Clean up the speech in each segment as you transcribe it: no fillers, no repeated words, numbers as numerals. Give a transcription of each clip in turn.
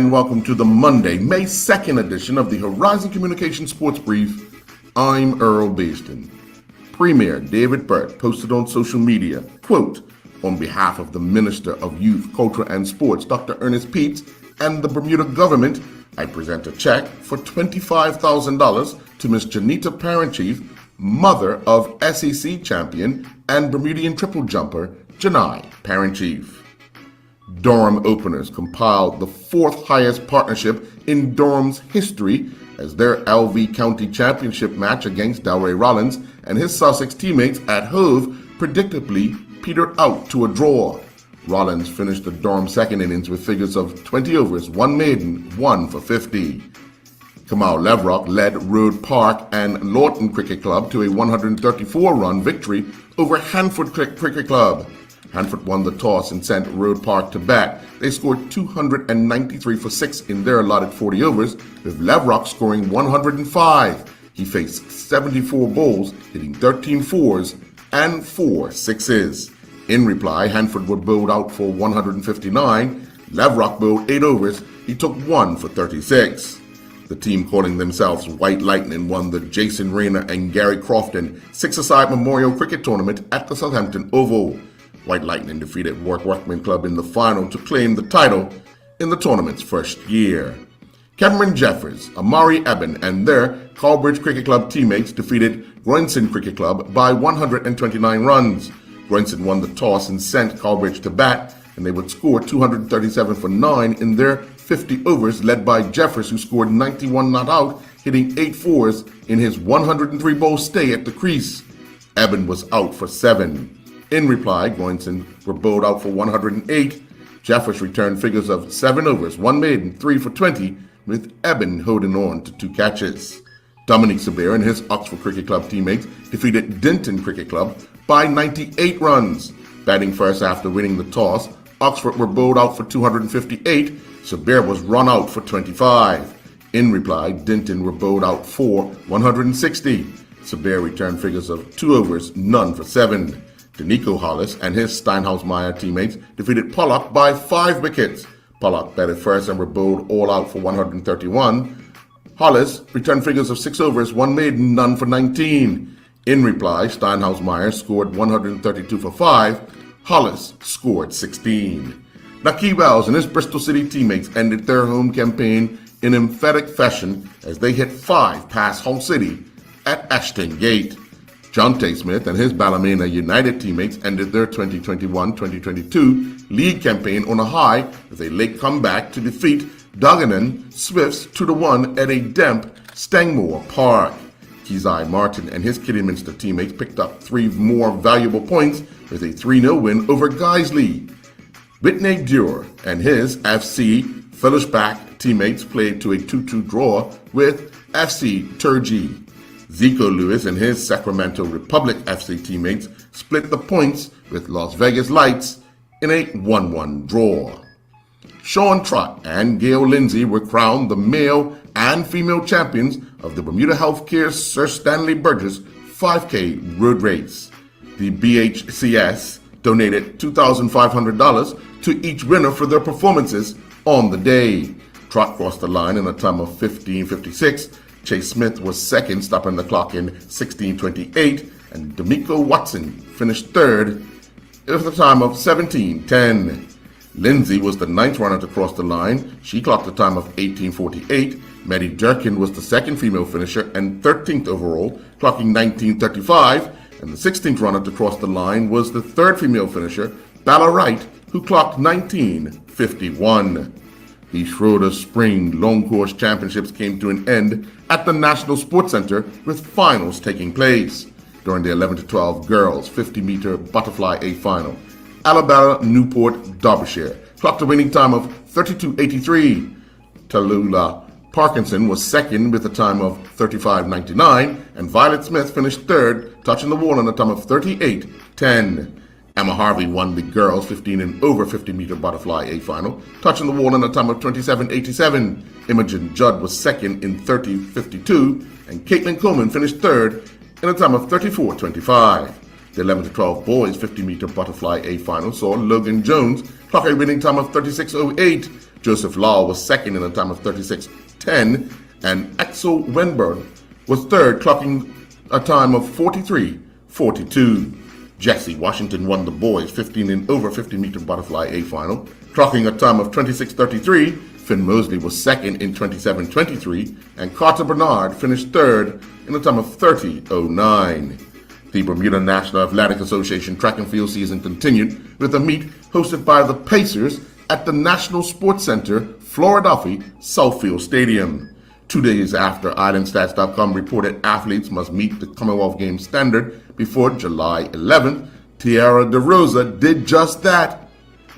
and welcome to the Monday, May 2nd edition of the Horizon Communication Sports Brief. I'm Earl Baston. Premier David Burt posted on social media, quote, "On behalf of the Minister of Youth, Culture and Sports, Dr. Ernest Peets, and the Bermuda government, I present a check for $25,000 to Ms. Janita Parent-Chief, mother of SEC champion and Bermudian triple jumper Janai Parent-Chief." Durham Openers compiled the fourth highest partnership in Durham's history as their LV County Championship match against Delray Rollins and his Sussex teammates at Hove predictably petered out to a draw. Rollins finished the Durham second innings with figures of 20 overs, 1 maiden, 1 for 50. Kamal Levrock led Road Park and Lawton Cricket Club to a 134-run victory over Hanford Cricket Club. Hanford won the toss and sent Road Park to bat. They scored 293 for 6 in their allotted 40 overs, with Levrock scoring 105. He faced 74 balls, hitting 13 fours and 4 sixes. In reply, Hanford were bowled out for 159. Levrock bowled 8 overs. He took 1 for 36. The team calling themselves White Lightning won the Jason Rayner and Gary Crofton 6-a-side Memorial Cricket Tournament at the Southampton Oval. White Lightning defeated Warwick Workman Club in the final to claim the title in the tournament's first year. Cameron Jeffers, Amari Eben, and their Cowbridge Cricket Club teammates defeated Groinson Cricket Club by 129 runs. Groinson won the toss and sent Cowbridge to bat, and they would score 237 for 9 in their 50 overs, led by Jeffers, who scored 91 not out, hitting 8 fours in his 103-ball stay at the crease. Eben was out for 7. In reply, Groinson were bowled out for 108. Jeffers returned figures of 7 overs, 1 maiden, 3 for 20, with Eben holding on to 2 catches. Dominique Sabir and his Oxford Cricket Club teammates defeated Denton Cricket Club by 98 runs. Batting first after winning the toss, Oxford were bowled out for 258. Sabir was run out for 25. In reply, Denton were bowled out for 160. Sabir returned figures of 2 overs, none for 7. Danico Hollis and his Steinhaus-Meyer teammates defeated Pollock by 5 wickets. Pollock batted first and were bowled all out for 131. Hollis returned figures of 6 overs, 1 maiden, none for 19. In reply, Steinhaus-Meyer scored 132 for 5. Hollis scored 16. Naki Wells and his Bristol City teammates ended their home campaign in emphatic fashion as they hit 5 past Hull City at Ashton Gate. Jonte Smith and his Ballymena United teammates ended their 2021-2022 league campaign on a high with a late comeback to defeat Dagenham Swifts 2-1 at a damp Stangmore Park. Keziah Martin and his Kidderminster teammates picked up 3 more valuable points with a 3-0 win over Guiseley. Whitney Dewar and his FC Fellowship teammates played to a 2-2 draw with FC Turgee. Zico Lewis and his Sacramento Republic FC teammates split the points with Las Vegas Lights in a 1-1 draw. Sean Trott and Gail Lindsay were crowned the male and female champions of the Bermuda Healthcare Sir Stanley Burgess 5K road race. The BHCS donated $2,500 to each winner for their performances on the day. Trott crossed the line in a time of 15:56. Chase Smith was second, stopping the clock in 16:28, and D'Amico Watson finished third with a time of 17:10. Lindsay was the 9th runner to cross the line. She clocked a time of 18:48. Maddie Durkin was the second female finisher and 13th overall, clocking 19:35, and the 16th runner to cross the line was the 3rd female finisher, Bella Wright, who clocked 19:51. The Schroeder Spring Long Course Championships came to an end at the National Sports Center with finals taking place. During the 11-12 girls 50-meter butterfly A final, Alabama Newport Derbyshire clocked a winning time of 32:83. Tallulah Parkinson was second with a time of 35:99, and Violet Smith finished third, touching the wall in a time of 38:10. Emma Harvey won the girls 15 and over 50-meter butterfly A final, touching the wall in a time of 27:87. Imogen Judd was second in 30:52, and Caitlin Coleman finished third in a time of 34:25. The 11-12 boys 50-meter butterfly A final saw Logan Jones clock a winning time of 36:08. Joseph Law was second in a time of 36:10, and Axel Wenberg was third, clocking a time of 43:42. Jesse Washington won the boys 15 and over 50-meter butterfly A final, clocking a time of 26:33. Finn Mosley was second in 27:23, and Carter Bernard finished third in a time of 30:09. The Bermuda National Athletic Association track and field season continued with a meet hosted by the Pacers at the National Sports Center, Philadelphia Southfield Stadium. 2 days after Islandstats.com reported athletes must meet the Commonwealth Games standard before July 11th, Tiara DeRosa did just that.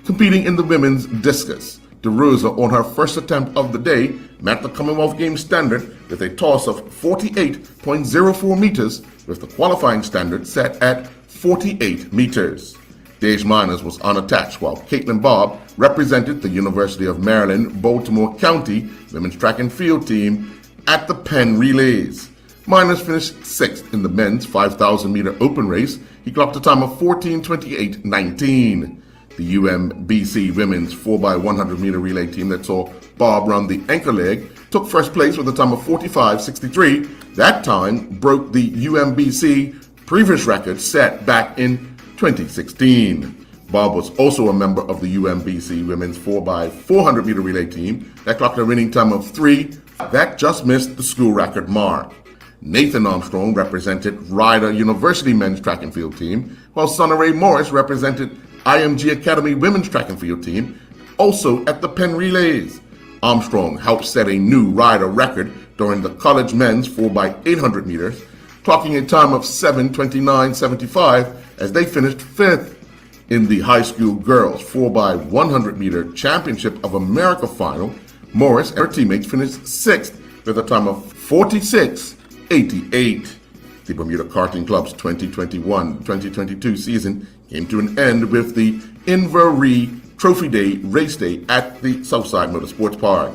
Competing in the women's discus, DeRosa, on her first attempt of the day, met the Commonwealth Games standard with a toss of 48.04 meters, with the qualifying standard set at 48 meters. Dej Miners was unattached, while Caitlin Bobb represented the University of Maryland Baltimore County women's track and field team at the Penn Relays. Miners finished sixth in the men's 5,000-meter open race. He clocked a time of 14:28.19. The UMBC women's 4x100-meter relay team that saw Bob run the anchor leg took first place with a time of 45:63. That time broke the UMBC previous record set back in 2016. Bob was also a member of the UMBC women's 4x400-meter relay team that clocked a winning time of 3. That just missed the school record mark. Nathan Armstrong represented Rider University men's track and field team, while Sonneray Morris represented IMG Academy women's track and field team, also at the Penn Relays. Armstrong helped set a new Rider record during the college men's 4x800 meters, clocking a time of 7:29.75 as they finished fifth. In the high school girls 4x100 meter Championship of America final, Morris and her teammates finished sixth with a time of 46:88. The Bermuda Karting Club's 2021-2022 season came to an end with the Inverary Trophy Day race day at the Southside Motorsports Park.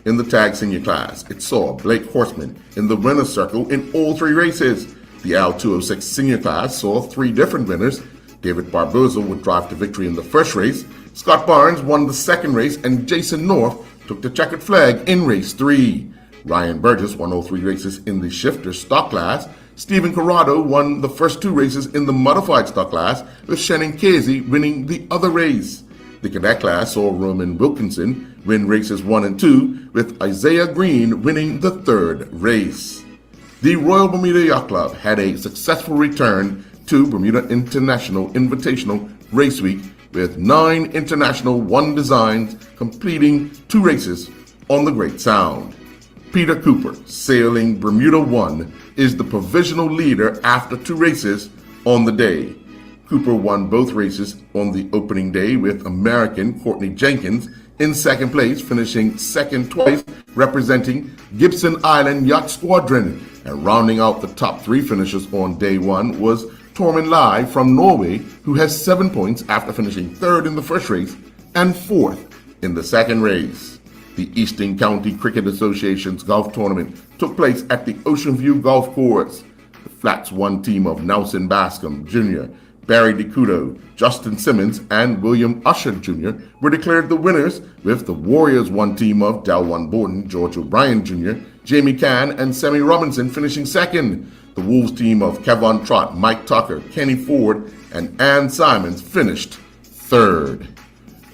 In the tag senior class, it saw Blake Horseman in the winner's circle in all three races. The L206 senior class saw three different winners. David Barboza would drive to victory in the first race. Scott Barnes won the second race, and Jason North took the checkered flag in race 3. Ryan Burgess won all three races in the shifter stock class. Stephen Corrado won the first two races in the modified stock class, with Shannon Casey winning the other race. The cadet class saw Roman Wilkinson win races 1 and 2, with Isaiah Green winning the third race. The Royal Bermuda Yacht Club had a successful return to Bermuda International Invitational Race Week, with 9 International 1 designs completing 2 races on the Great Sound. Peter Cooper, sailing Bermuda 1, is the provisional leader after 2 races on the day. Cooper won both races on the opening day, with American Courtney Jenkins in second place, finishing second twice, representing Gibson Island Yacht Squadron. And rounding out the top 3 finishers on day 1 was Tormund Lai from Norway, who has 7 points after finishing third in the first race and fourth in the second race. The Eastern County Cricket Association's golf tournament took place at the Ocean View Golf Course. The Flats 1 team of Nelson Bascom Jr., Barry DeCudo, Justin Simmons, and William Usher Jr. were declared the winners, with the Warriors 1 team of Delwan Borden, George O'Brien Jr., Jamie Cann, and Sammy Robinson finishing second. The Wolves team of Kevon Trott, Mike Tucker, Kenny Ford, and Ann Simons finished third.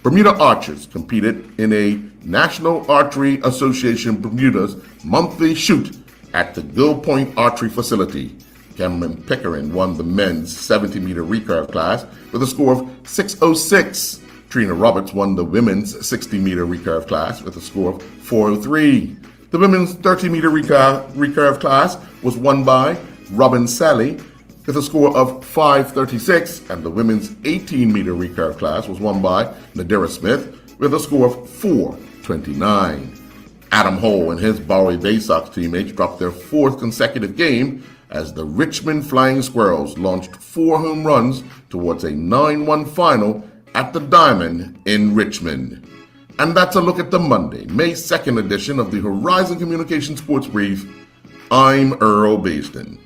Bermuda archers competed in a National Archery Association Bermuda's monthly shoot at the Gill Point Archery Facility. Cameron Pickering won the men's 70-meter recurve class with a score of 6:06. Trina Roberts won the women's 60-meter recurve class with a score of 4:03. The women's 30-meter recurve class was won by Robin Sally with a score of 5:36, and the women's 18-meter recurve class was won by Nadira Smith with a score of 4:29. Adam Hall and his Bowery Bay Sox teammates dropped their 4th consecutive game as the Richmond Flying Squirrels launched 4 home runs towards a 9-1 final at the Diamond in Richmond. And that's a look at the Monday, May 2nd edition of the Horizon Communication Sports Brief. I'm Earl Baston.